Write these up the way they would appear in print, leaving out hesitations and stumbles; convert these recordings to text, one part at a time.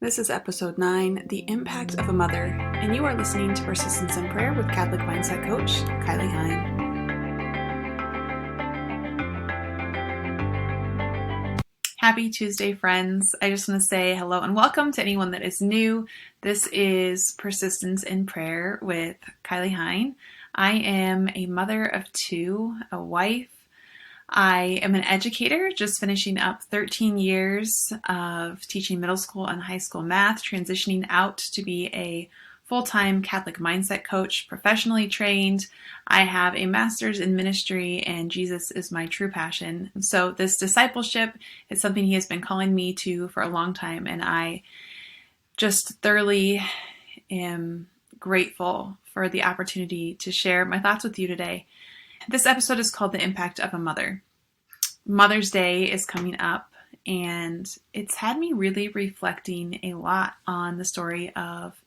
This is episode 9, The Impact of a Mother, and you are listening to Persistence in Prayer with Catholic Mindset Coach, Kylie Hein. Happy Tuesday, friends. I just want to say hello and welcome to anyone that is new. This is Persistence in Prayer with Kylie Hein. I am a mother of 2, a wife. I am an educator, just finishing up 13 years of teaching middle school and high school math, transitioning out to be a full-time Catholic mindset coach, professionally trained. I have a master's in ministry, and Jesus is my true passion. So this discipleship is something He has been calling me to for a long time, and I just thoroughly am grateful for the opportunity to share my thoughts with you today. This episode is called The Impact of a Mother. Mother's Day is coming up, and it's had me really reflecting a lot on the story of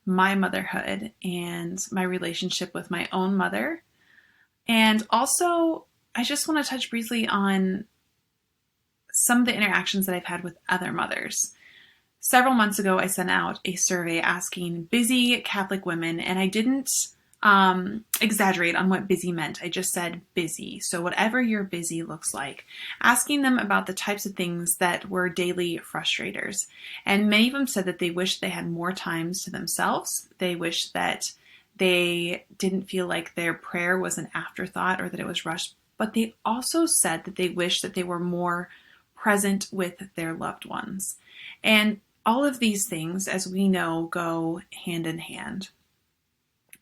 my motherhood and my relationship with my own mother. And also, I just want to touch briefly on some of the interactions that I've had with other mothers. Several months ago, I sent out a survey asking busy Catholic women, and I didn't exaggerate on what busy meant. I just said busy. So whatever your busy looks like, asking them about the types of things that were daily frustrators. And many of them said that they wished they had more times to themselves. They wished that they didn't feel like their prayer was an afterthought or that it was rushed. But they also said that they wished that they were more present with their loved ones. And all of these things, as we know, go hand in hand.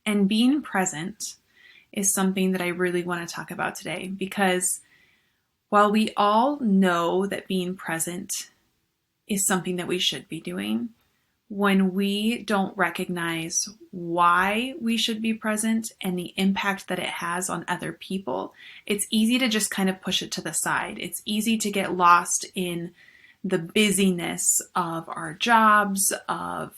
And being present is something that I really want to talk about today, because while we all know that being present is something that we should be doing, when we don't recognize why we should be present and the impact that it has on other people, it's easy to just kind of push it to the side. It's easy to get lost in the busyness of our jobs, of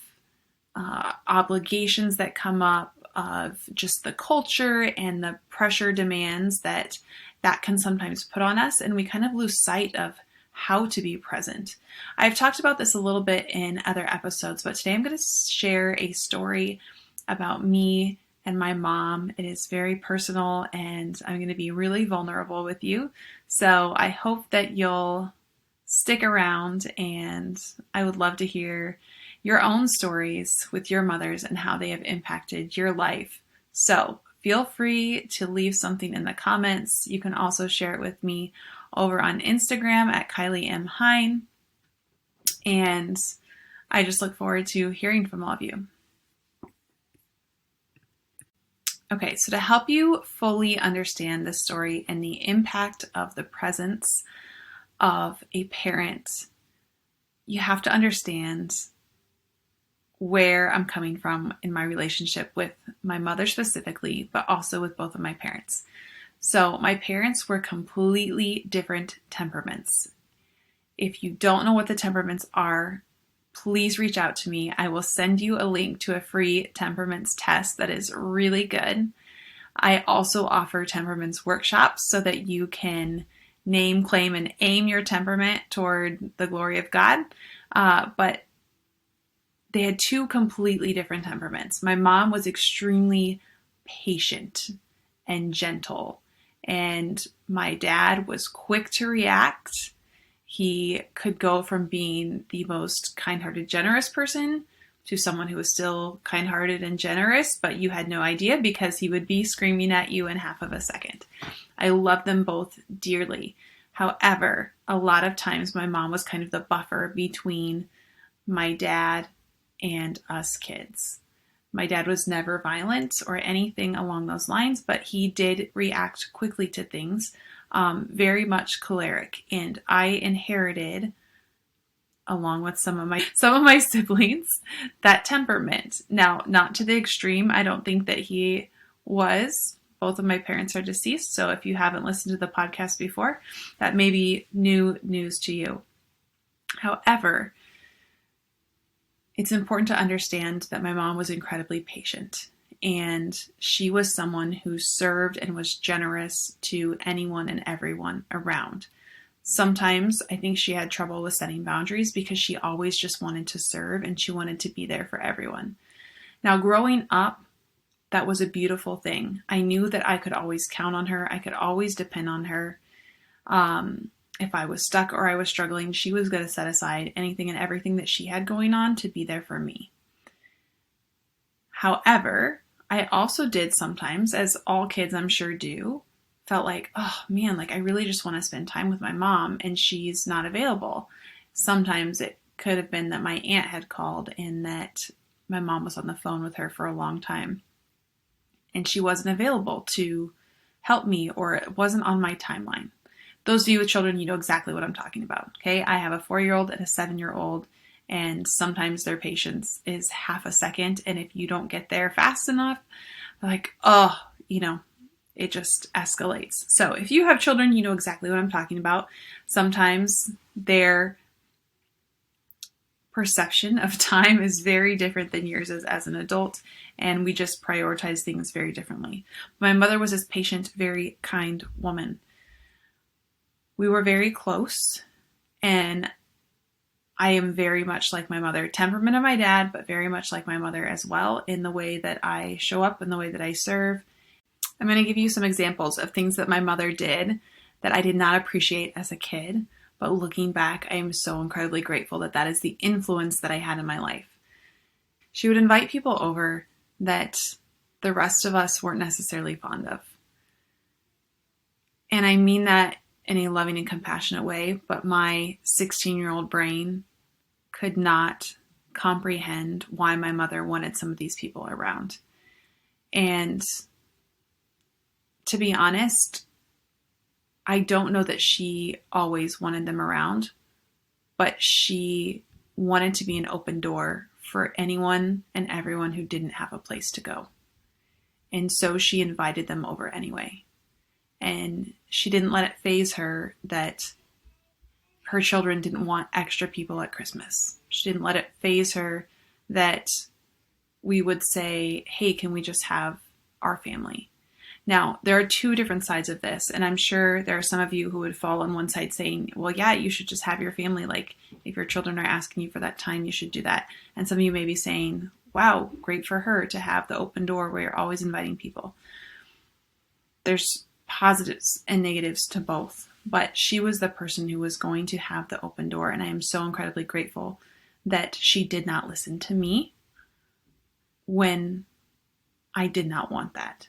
obligations that come up, of just the culture and the pressure demands that can sometimes put on us, and we kind of lose sight of how to be present. I've talked about this a little bit in other episodes, but today I'm going to share a story about me and my mom. It is very personal, and I'm going to be really vulnerable with you. So I hope that you'll stick around, and I would love to hear your own stories with your mothers and how they have impacted your life. So feel free to leave something in the comments. You can also share it with me over on Instagram at Kylie M. Hein. And I just look forward to hearing from all of you. Okay, so to help you fully understand this story and the impact of the presence of a parent, you have to understand where I'm coming from in my relationship with my mother specifically, but also with both of my parents. So my parents were completely different temperaments. If you don't know what the temperaments are, please reach out to me. I will send you a link to a free temperaments test that is really good. I also offer temperaments workshops so that you can name, claim, and aim your temperament toward the glory of God. But they had 2 completely different temperaments. My mom was extremely patient and gentle, and my dad was quick to react. He could go from being the most kind-hearted, generous person to someone who was still kind-hearted and generous, but you had no idea because he would be screaming at you in half of a second. I love them both dearly. However, a lot of times my mom was kind of the buffer between my dad and us kids. My dad was never violent or anything along those lines, but he did react quickly to things, very much choleric. And I inherited, along with some of my siblings, that temperament. Now, not to the extreme. I don't think that he was. Both of my parents are deceased, so if you haven't listened to the podcast before, that may be new news to you. However, it's important to understand that my mom was incredibly patient, and she was someone who served and was generous to anyone and everyone around. Sometimes I think she had trouble with setting boundaries because she always just wanted to serve and she wanted to be there for everyone. Now, growing up, that was a beautiful thing. I knew that I could always count on her. I could always depend on her. If I was stuck or I was struggling, she was going to set aside anything and everything that she had going on to be there for me. However, I also did sometimes, as all kids I'm sure do, felt like, oh man, like I really just want to spend time with my mom and she's not available. Sometimes it could have been that my aunt had called and that my mom was on the phone with her for a long time and she wasn't available to help me or it wasn't on my timeline. Those of you with children, you know exactly what I'm talking about. Okay. I have a 4-year-old and a 7-year-old, and sometimes their patience is half a second. And if you don't get there fast enough, like, oh, it just escalates. So if you have children, you know exactly what I'm talking about. Sometimes their perception of time is very different than yours is as an adult, and we just prioritize things very differently. My mother was this patient, very kind woman. We were very close, and I am very much like my mother. Temperament of my dad, but very much like my mother as well in the way that I show up, in the way that I serve. I'm going to give you some examples of things that my mother did that I did not appreciate as a kid, but looking back, I am so incredibly grateful that that is the influence that I had in my life. She would invite people over that the rest of us weren't necessarily fond of. And I mean that in a loving and compassionate way, but my 16-year-old brain could not comprehend why my mother wanted some of these people around. And to be honest, I don't know that she always wanted them around, but she wanted to be an open door for anyone and everyone who didn't have a place to go. And so she invited them over anyway. And she didn't let it faze her that her children didn't want extra people at Christmas. She didn't let it faze her that we would say, hey, can we just have our family? Now, there are two different sides of this, and I'm sure there are some of you who would fall on one side saying, well, yeah, you should just have your family. Like, if your children are asking you for that time, you should do that. And some of you may be saying, wow, great for her to have the open door where you're always inviting people. There's positives and negatives to both, but she was the person who was going to have the open door, and I am so incredibly grateful that she did not listen to me when I did not want that.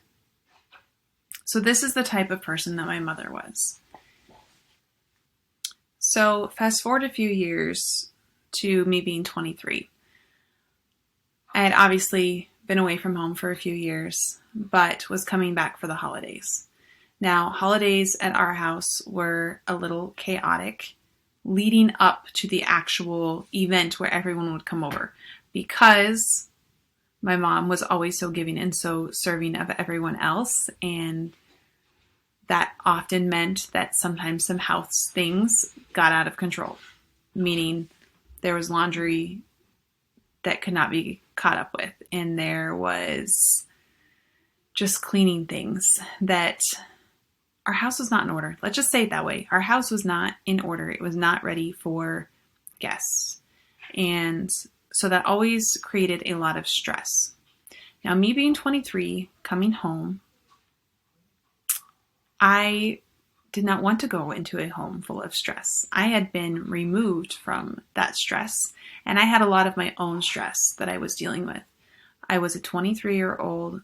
So this is the type of person that my mother was. So fast forward a few years to me being 23. I had obviously been away from home for a few years, but was coming back for the holidays. Now, holidays at our house were a little chaotic leading up to the actual event where everyone would come over, because my mom was always so giving and so serving of everyone else, and that often meant that sometimes some house things got out of control, meaning there was laundry that could not be caught up with, and there was just cleaning things that our house was not in order. Let's just say it that way. Our house was not in order. It was not ready for guests. And so that always created a lot of stress. Now, me being 23, coming home, I did not want to go into a home full of stress. I had been removed from that stress, and I had a lot of my own stress that I was dealing with. I was a 23-year-old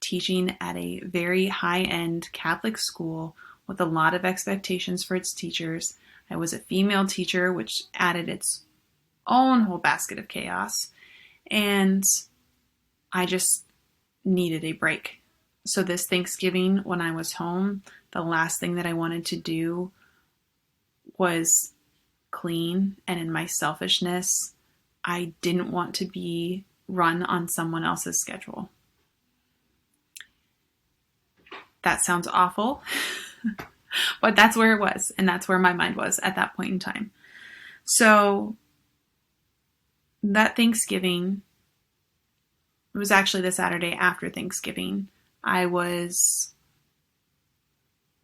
teaching at a very high-end Catholic school with a lot of expectations for its teachers. I was a female teacher, which added its own whole basket of chaos. And I just needed a break. So this Thanksgiving, when I was home, the last thing that I wanted to do was clean. And in my selfishness, I didn't want to be run on someone else's schedule. That sounds awful, but that's where it was. And that's where my mind was at that point in time. So that Thanksgiving, it was actually the Saturday after Thanksgiving, I was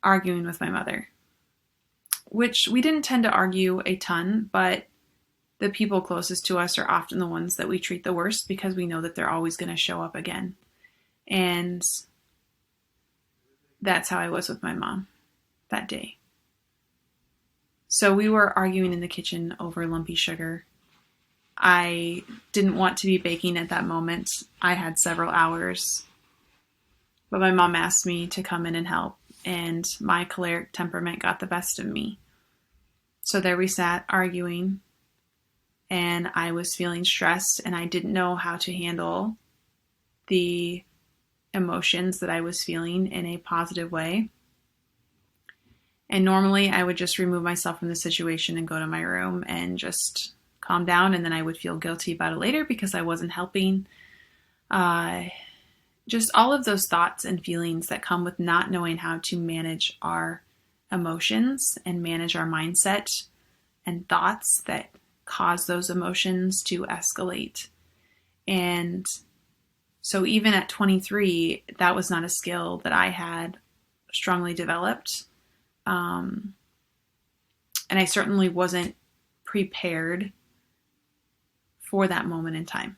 arguing with my mother. which we didn't tend to argue a ton, but the people closest to us are often the ones that we treat the worst because we know that they're always going to show up again. And that's how I was with my mom that day. So we were arguing in the kitchen over lumpy sugar. I didn't want to be baking at that moment. I had several hours. But my mom asked me to come in and help, and my choleric temperament got the best of me. So there we sat arguing, and I was feeling stressed, and I didn't know how to handle the emotions that I was feeling in a positive way. And normally I would just remove myself from the situation and go to my room and just calm down, and then I would feel guilty about it later because I wasn't helping. Just all of those thoughts and feelings that come with not knowing how to manage our emotions and manage our mindset and thoughts that cause those emotions to escalate. And so even at 23, that was not a skill that I had strongly developed. And I certainly wasn't prepared for that moment in time.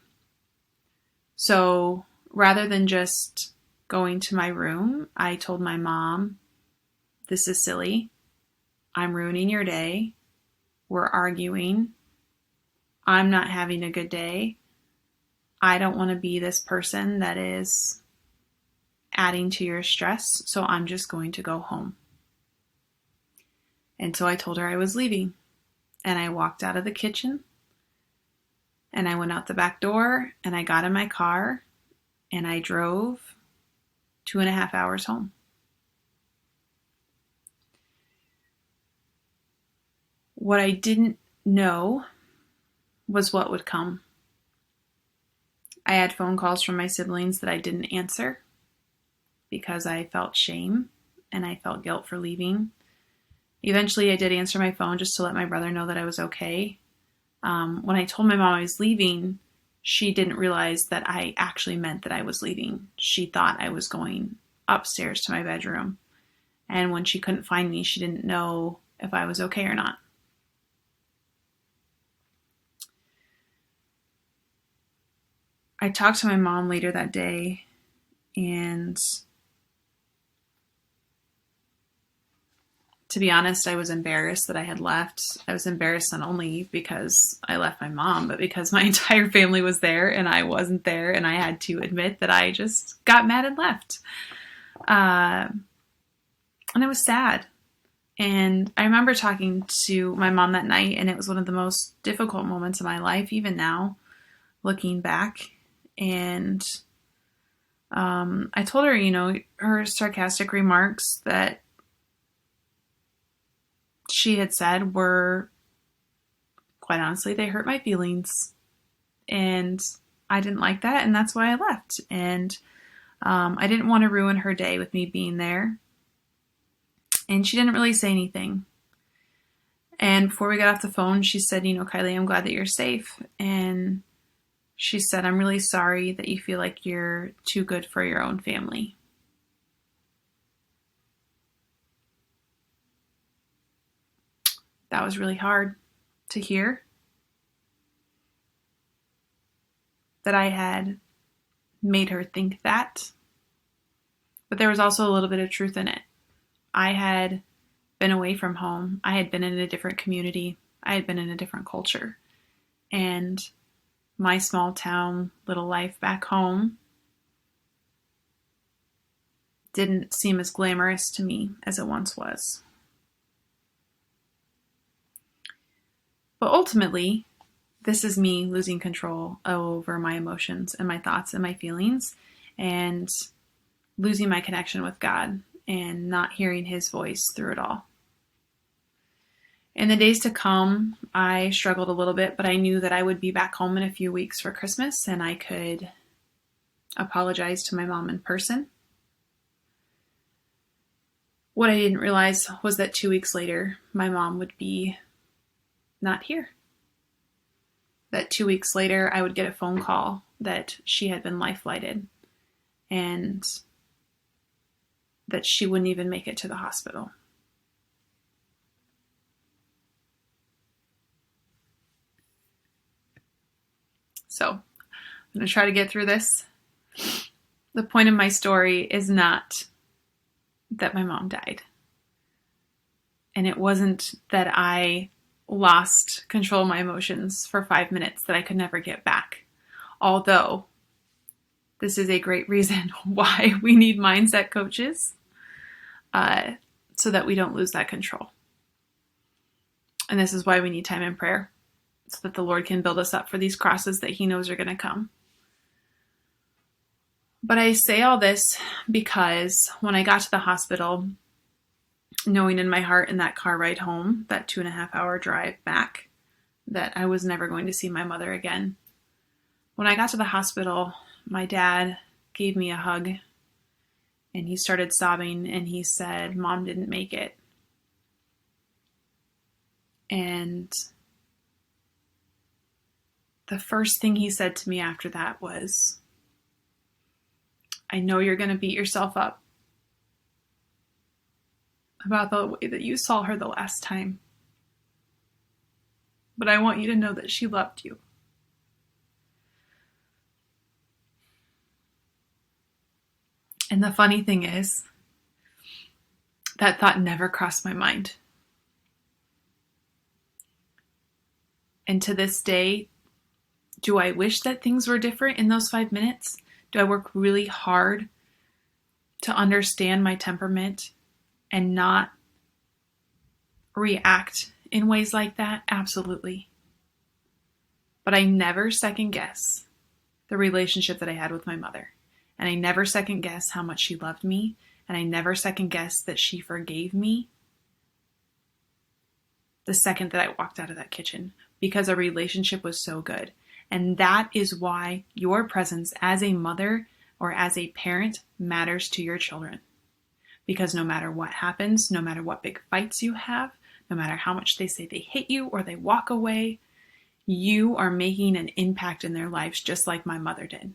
So rather than just going to my room, I told my mom, "This is silly. I'm ruining your day. We're arguing. I'm not having a good day. I don't want to be this person that is adding to your stress, so I'm just going to go home." And so I told her I was leaving, and I walked out of the kitchen, and I went out the back door, and I got in my car, and I drove 2.5 hours home. What I didn't know was what would come. I had phone calls from my siblings that I didn't answer because I felt shame and I felt guilt for leaving. Eventually, I did answer my phone just to let my brother know that I was okay. When I told my mom I was leaving, she didn't realize that I actually meant that I was leaving. She thought I was going upstairs to my bedroom. And when she couldn't find me, she didn't know if I was okay or not. I talked to my mom later that day, and to be honest, I was embarrassed that I had left. I was embarrassed not only because I left my mom, but because my entire family was there and I wasn't there, and I had to admit that I just got mad and left. And it was sad. And I remember talking to my mom that night, and it was one of the most difficult moments of my life, even now, looking back. And I told her, her sarcastic remarks that she had said were, quite honestly, they hurt my feelings. And I didn't like that, and that's why I left. And I didn't want to ruin her day with me being there. And she didn't really say anything. And before we got off the phone, she said, "Kylie, I'm glad that you're safe." And she said, "I'm really sorry that you feel like you're too good for your own family." That was really hard to hear. That I had made her think that. But there was also a little bit of truth in it. I had been away from home. I had been in a different community. I had been in a different culture. And my small town little life back home didn't seem as glamorous to me as it once was. But ultimately, this is me losing control over my emotions and my thoughts and my feelings, and losing my connection with God and not hearing His voice through it all. In the days to come, I struggled a little bit, but I knew that I would be back home in a few weeks for Christmas, and I could apologize to my mom in person. What I didn't realize was that 2 weeks later, my mom would be not here. That 2 weeks later, I would get a phone call that she had been life flighted and that she wouldn't even make it to the hospital. So I'm going to try to get through this. The point of my story is not that my mom died. And it wasn't that I lost control of my emotions for 5 minutes that I could never get back. Although this is a great reason why we need mindset coaches, so that we don't lose that control. And this is why we need time in prayer, so that the Lord can build us up for these crosses that He knows are going to come. But I say all this because when I got to the hospital, knowing in my heart in that car ride home, that 2.5-hour drive back, that I was never going to see my mother again. When I got to the hospital, my dad gave me a hug and he started sobbing and he said, "Mom didn't make it." And the first thing he said to me after that was, "I know you're going to beat yourself up about the way that you saw her the last time, but I want you to know that she loved you." And the funny thing is, that thought never crossed my mind. And to this day, do I wish that things were different in those 5 minutes? Do I work really hard to understand my temperament and not react in ways like that? Absolutely. But I never second guess the relationship that I had with my mother. And I never second guess how much she loved me. And I never second guess that she forgave me the second that I walked out of that kitchen, because our relationship was so good. And that is why your presence as a mother or as a parent matters to your children. Because no matter what happens, no matter what big fights you have, no matter how much they say they hate you or they walk away, you are making an impact in their lives just like my mother did.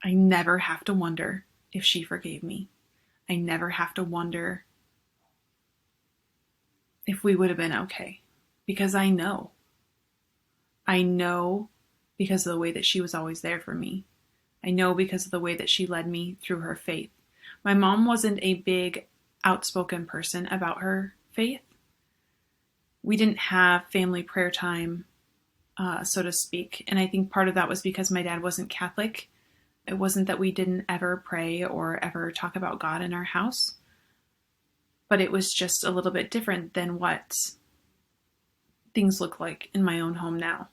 I never have to wonder if she forgave me. I never have to wonder if we would have been okay, because I know. I know because of the way that she was always there for me. I know because of the way that she led me through her faith. My mom wasn't a big outspoken person about her faith. We didn't have family prayer time, so to speak. And I think part of that was because my dad wasn't Catholic. It wasn't that we didn't ever pray or ever talk about God in our house, but it was just a little bit different than what things look like in my own home now.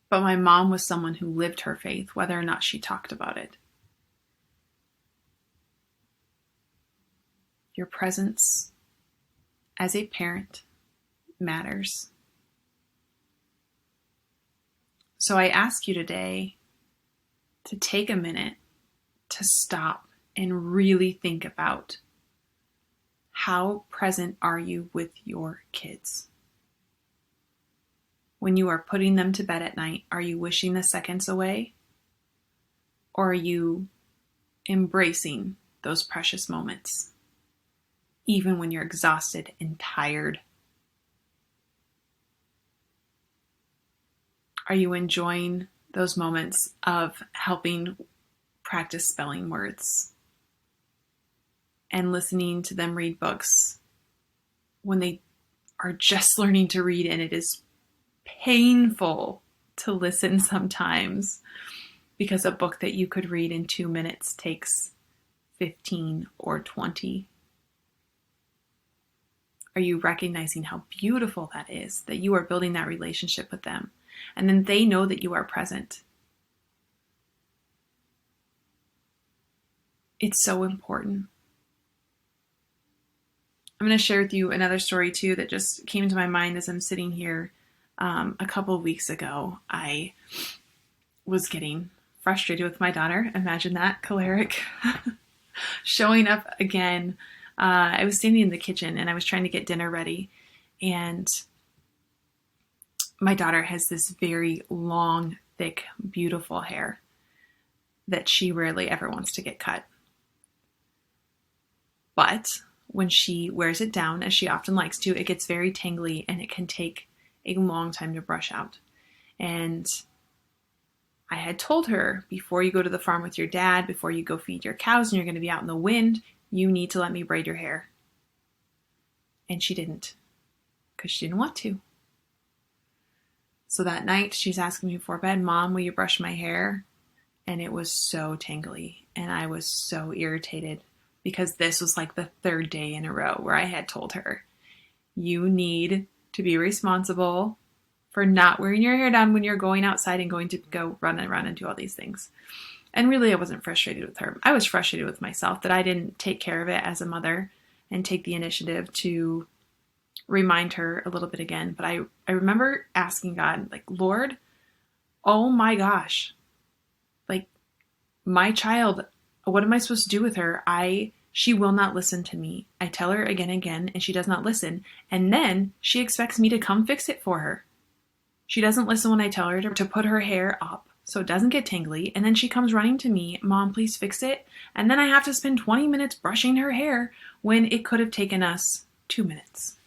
But my mom was someone who lived her faith, whether or not she talked about it. Your presence as a parent matters. So I ask you today to take a minute to stop and really think about, how present are you with your kids? When you are putting them to bed at night, are you wishing the seconds away? Or are you embracing those precious moments, even when you're exhausted and tired? Are you enjoying those moments of helping practice spelling words and listening to them read books when they are just learning to read, and it is painful to listen sometimes because a book that you could read in 2 minutes takes 15 or 20? Are you recognizing how beautiful that is, that you are building that relationship with them? And then they know that you are present. It's so important. I'm going to share with you another story too that just came to my mind as I'm sitting here. A couple of weeks ago, I was getting frustrated with my daughter. Imagine that, choleric, showing up again. I was standing in the kitchen and I was trying to get dinner ready, and my daughter has this very long, thick, beautiful hair that she rarely ever wants to get cut. But when she wears it down, as she often likes to, it gets very tangly and it can take a long time to brush out. And I had told her, before you go to the farm with your dad, before you go feed your cows and you're going to be out in the wind, you need to let me braid your hair. And she didn't, because she didn't want to. So that night she's asking me before bed, Mom, will you brush my hair? And it was so tangly and I was so irritated, because this was like the third day in a row where I had told her, you need to be responsible for not wearing your hair down when you're going outside and going to go run around and do all these things. And really, I wasn't frustrated with her. I was frustrated with myself that I didn't take care of it as a mother and take the initiative to remind her a little bit again. But I remember asking God, like, Lord, oh my gosh, like, my child, what am I supposed to do with her? She will not listen to me. I tell her again and again, and she does not listen. And then she expects me to come fix it for her. She doesn't listen when I tell her to put her hair up so it doesn't get tangly. And then she comes running to me, Mom, please fix it. And then I have to spend 20 minutes brushing her hair when it could have taken us 2 minutes.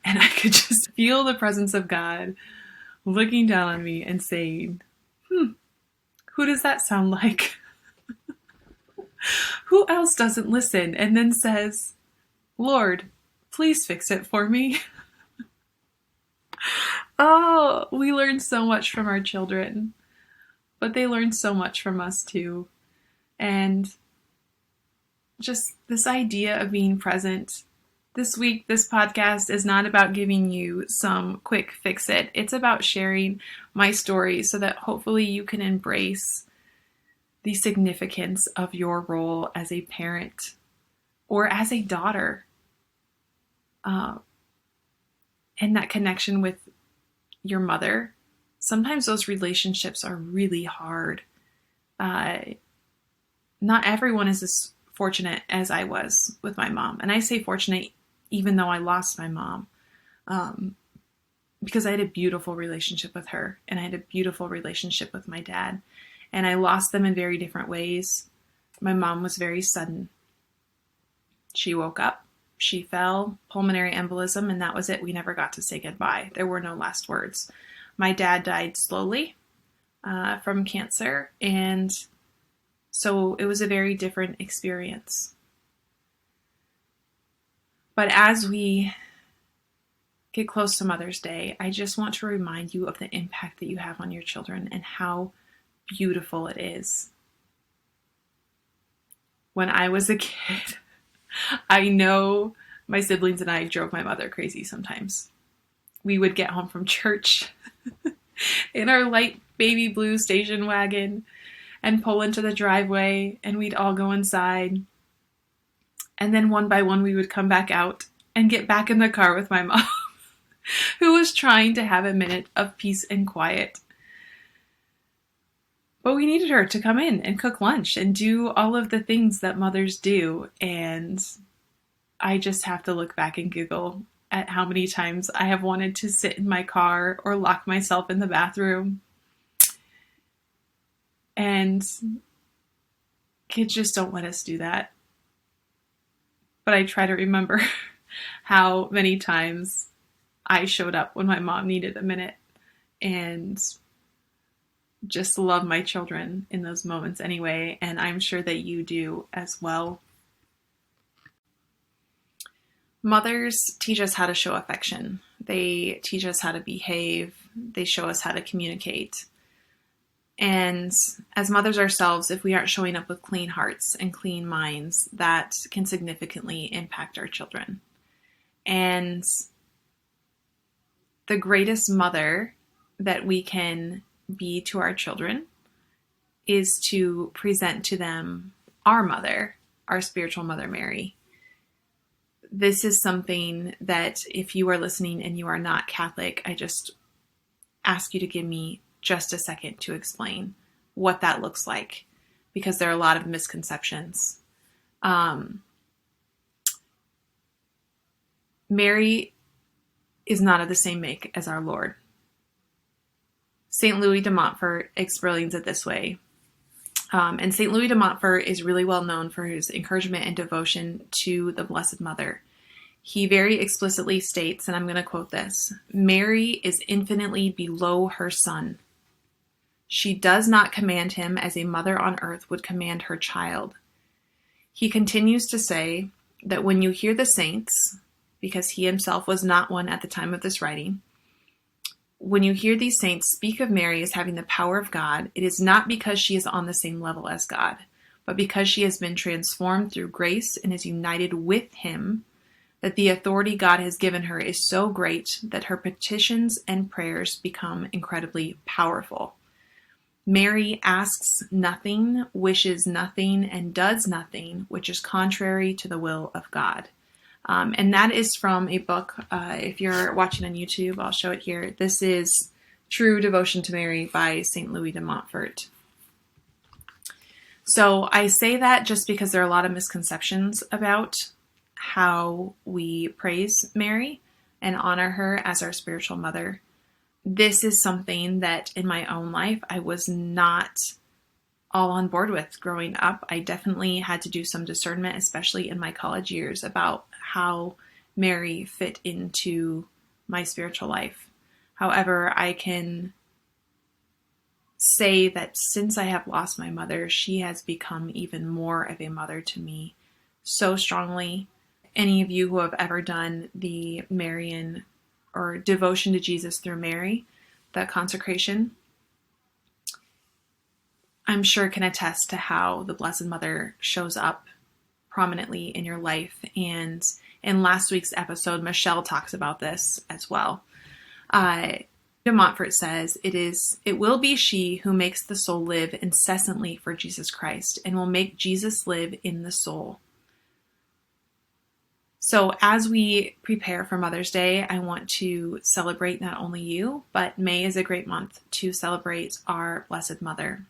And I could just feel the presence of God looking down on me and saying, who does that sound like? Who else doesn't listen and then says, Lord, please fix it for me? Oh, we learn so much from our children, but they learn so much from us too. And just this idea of being present. This week, this podcast is not about giving you some quick fix it. It's about sharing my story so that hopefully you can embrace the significance of your role as a parent or as a daughter. And that connection with your mother. Sometimes those relationships are really hard. Not everyone is as fortunate as I was with my mom. And I say fortunate even though I lost my mom, because I had a beautiful relationship with her and I had a beautiful relationship with my dad. And I lost them in very different ways. My mom was very sudden. She woke up, she fell, pulmonary embolism, and that was it. We never got to say goodbye. There were no last words. My dad died slowly from cancer, and so it was a very different experience. But as we get close to Mother's Day, I just want to remind you of the impact that you have on your children and how beautiful it is. When I was a kid, I know my siblings and I drove my mother crazy sometimes. We would get home from church in our light baby blue station wagon and pull into the driveway, and we'd all go inside. And then one by one, we would come back out and get back in the car with my mom, who was trying to have a minute of peace and quiet. But we needed her to come in and cook lunch and do all of the things that mothers do. And I just have to look back and giggle at how many times I have wanted to sit in my car or lock myself in the bathroom. And kids just don't let us do that. But I try to remember how many times I showed up when my mom needed a minute, and just love my children in those moments anyway. And I'm sure that you do as well. Mothers teach us how to show affection. They teach us how to behave. They show us how to communicate. And as mothers ourselves, if we aren't showing up with clean hearts and clean minds, that can significantly impact our children. And the greatest mother that we can be to our children is to present to them our mother, our spiritual mother, Mary. This is something that if you are listening and you are not Catholic, I just ask you to give me just a second to explain what that looks like, because there are a lot of misconceptions. Mary is not of the same make as our Lord. St. Louis de Montfort explains it this way. And St. Louis de Montfort is really well known for his encouragement and devotion to the Blessed Mother. He very explicitly states, and I'm going to quote this, "Mary is infinitely below her Son. She does not command him as a mother on earth would command her child." He continues to say that when you hear the saints, because he himself was not one at the time of this writing, when you hear these saints speak of Mary as having the power of God, it is not because she is on the same level as God, but because she has been transformed through grace and is united with him, that the authority God has given her is so great that her petitions and prayers become incredibly powerful. Mary asks nothing, wishes nothing, and does nothing, which is contrary to the will of God. And that is from a book. If you're watching on YouTube, I'll show it here. This is True Devotion to Mary by St. Louis de Montfort. So I say that just because there are a lot of misconceptions about how we praise Mary and honor her as our spiritual mother. This is something that in my own life I was not all on board with growing up. I definitely had to do some discernment, especially in my college years, about how Mary fit into my spiritual life. However, I can say that since I have lost my mother, she has become even more of a mother to me so strongly. Any of you who have ever done the Marian or devotion to Jesus through Mary, that consecration, I'm sure can attest to how the Blessed Mother shows up prominently in your life. And in last week's episode, Michelle talks about this as well. De Montfort says, it will be she who makes the soul live incessantly for Jesus Christ and will make Jesus live in the soul. So as we prepare for Mother's Day, I want to celebrate not only you, but May is a great month to celebrate our Blessed Mother.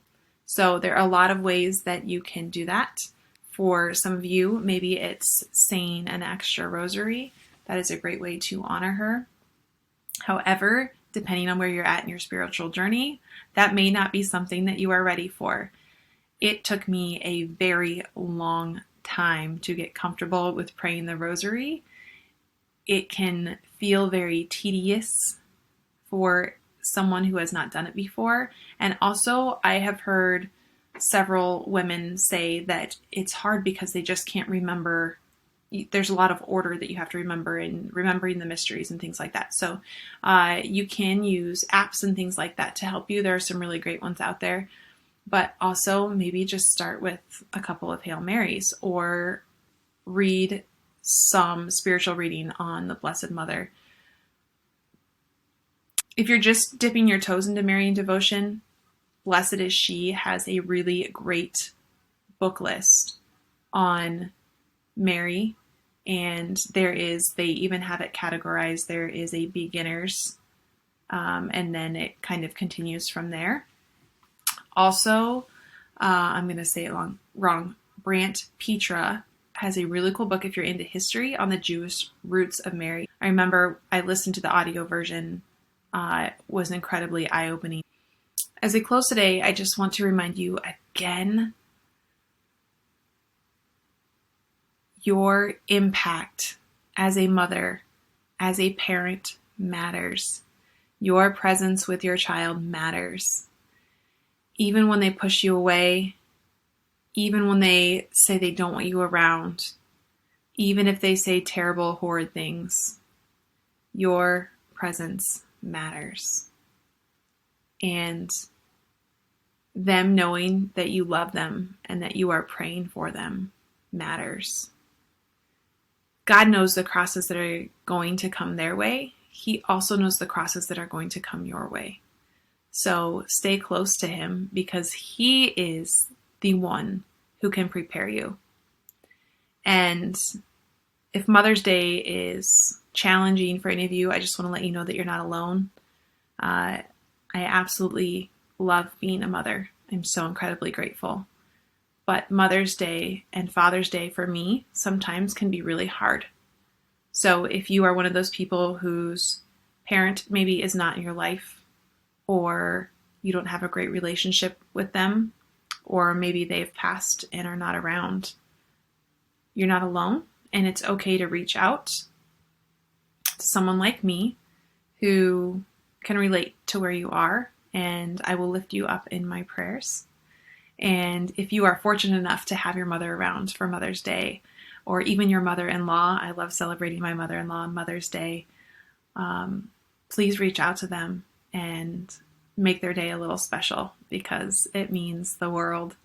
So there are a lot of ways that you can do that. For some of you, maybe it's saying an extra rosary. That is a great way to honor her. However, depending on where you're at in your spiritual journey, that may not be something that you are ready for. It took me a very long time to get comfortable with praying the rosary. It can feel very tedious for someone who has not done it before. And also, I have heard several women say that it's hard because they just can't remember. There's a lot of order that you have to remember in remembering the mysteries and things like that. So you can use apps and things like that to help you. There are some really great ones out there. But also maybe just start with a couple of Hail Marys or read some spiritual reading on the Blessed Mother. If you're just dipping your toes into Marian devotion, Blessed is She has a really great book list on Mary. And they even have it categorized. There is a beginners, and then it kind of continues from there. Also, I'm going to say it wrong. Brant Petra has a really cool book if you're into history on the Jewish roots of Mary. I remember I listened to the audio version. It was incredibly eye-opening. As we close today, I just want to remind you again, your impact as a mother, as a parent matters. Your presence with your child matters. Even when they push you away, even when they say they don't want you around, even if they say terrible, horrid things, your presence matters. And them knowing that you love them and that you are praying for them matters. God knows the crosses that are going to come their way. He also knows the crosses that are going to come your way. So stay close to him because he is the one who can prepare you. And if Mother's Day is challenging for any of you, I just want to let you know that you're not alone. I absolutely love being a mother. I'm so incredibly grateful. But Mother's Day and Father's Day for me sometimes can be really hard. So if you are one of those people whose parent maybe is not in your life, or you don't have a great relationship with them, or maybe they've passed and are not around. You're not alone, and it's okay to reach out to someone like me who can relate to where you are, and I will lift you up in my prayers. And if you are fortunate enough to have your mother around for Mother's Day, or even your mother-in-law, I love celebrating my mother-in-law on Mother's Day, please reach out to them and make their day a little special, because it means the world.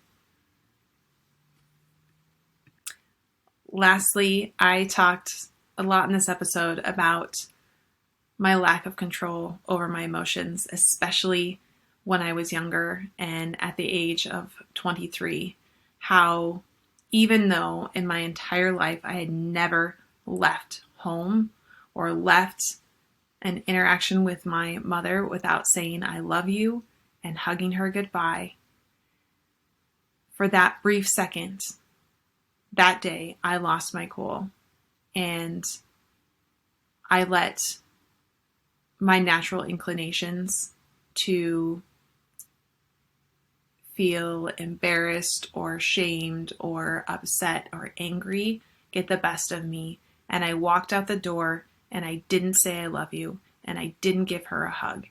Lastly, I talked a lot in this episode about my lack of control over my emotions, especially when I was younger and at the age of 23, how even though in my entire life I had never left home or left an interaction with my mother without saying I love you and hugging her goodbye, for that brief second, that day, I lost my cool, and I let my natural inclinations to feel embarrassed or shamed or upset or angry get the best of me. And I walked out the door and I didn't say I love you, and I didn't give her a hug.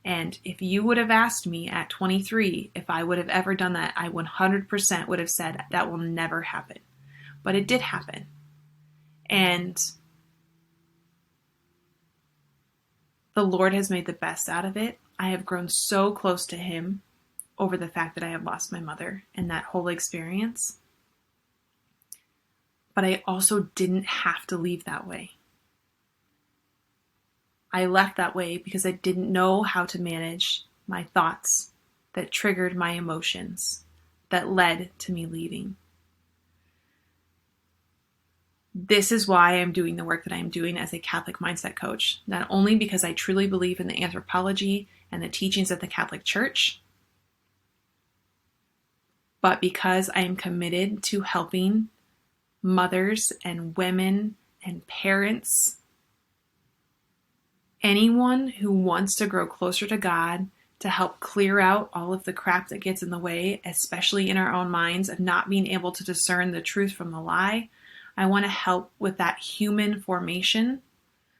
And if you would have asked me at 23 if I would have ever done that, I 100% would have said that will never happen. But it did happen. And the Lord has made the best out of it. I have grown so close to Him over the fact that I have lost my mother and that whole experience. But I also didn't have to leave that way. I left that way because I didn't know how to manage my thoughts that triggered my emotions that led to me leaving. This is why I'm doing the work that I'm doing as a Catholic mindset coach, not only because I truly believe in the anthropology and the teachings of the Catholic Church, but because I am committed to helping mothers and women and parents, anyone who wants to grow closer to God, to help clear out all of the crap that gets in the way, especially in our own minds of not being able to discern the truth from the lie. I want to help with that human formation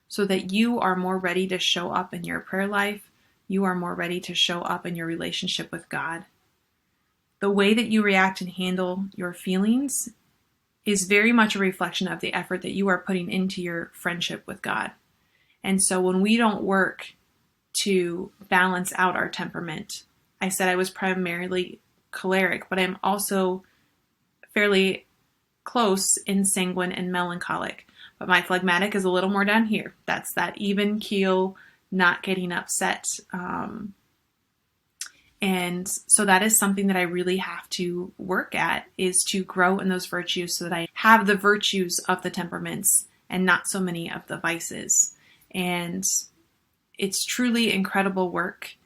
so that you are more ready to show up in your prayer life. You are more ready to show up in your relationship with God. The way that you react and handle your feelings is very much a reflection of the effort that you are putting into your friendship with God. And so when we don't work to balance out our temperament, I said I was primarily choleric, but I'm also fairly close in sanguine and melancholic. But my phlegmatic is a little more down here. That's that even keel, not getting upset. And so that is something that I really have to work at, is to grow in those virtues so that I have the virtues of the temperaments and not so many of the vices. And it's truly incredible work.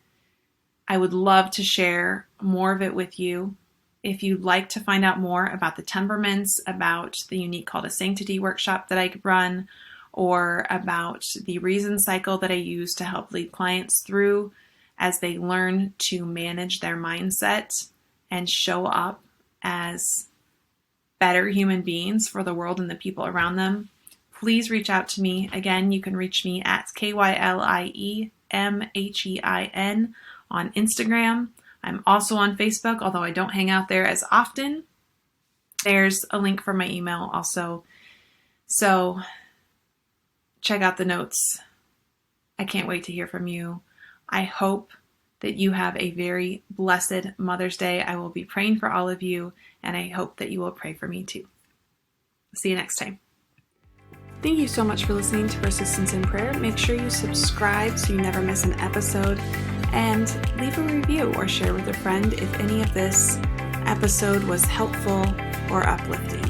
I would love to share more of it with you. If you'd like to find out more about the temperaments, about the Unique Call to Sanctity workshop that I run, or about the reason cycle that I use to help lead clients through as they learn to manage their mindset and show up as better human beings for the world and the people around them, please reach out to me. Again, you can reach me at KYLIEMHEIN on Instagram. I'm also on Facebook, although I don't hang out there as often. There's a link for my email also. So check out the notes. I can't wait to hear from you. I hope that you have a very blessed Mother's Day. I will be praying for all of you, and I hope that you will pray for me too. See you next time. Thank you so much for listening to Persistence in Prayer. Make sure you subscribe so you never miss an episode, and leave a review or share with a friend if any of this episode was helpful or uplifting.